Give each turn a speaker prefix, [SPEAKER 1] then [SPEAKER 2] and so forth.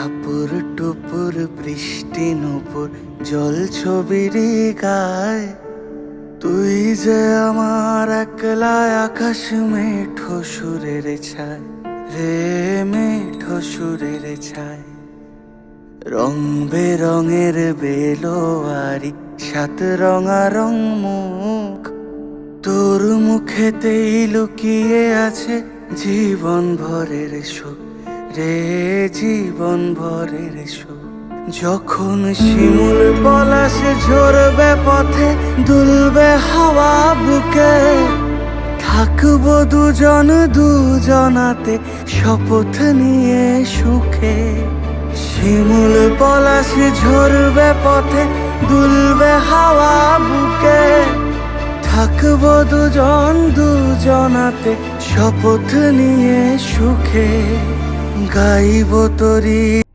[SPEAKER 1] টাপুর টুপুর বৃষ্টি নুপুর জল ছবির গায়, তুই যে আমার একলা আকাশ মেঠো সুরের ছায় রে, মেঠো সুরের ছায়। রং বেরঙের বেলোয়ারি সাত রঙারং মুখ, তোর মুখেতেই লুকিয়ে আছে জীবন ভরের সুখ রে, জীবন ভরের সুখ। যখন শিমুল পলাশ ঝরবে পথে, দুলবে হাওয়া বুকে, থাকবো দুজন দুজনাতে শপথ নিয়ে সুখে। শিমুল পলাশ ঝরবে পথে, দুলবে হাওয়া বুকে, থাকবো দুজন দুজনাতে শপথ নিয়ে সুখে। গাইব তোরি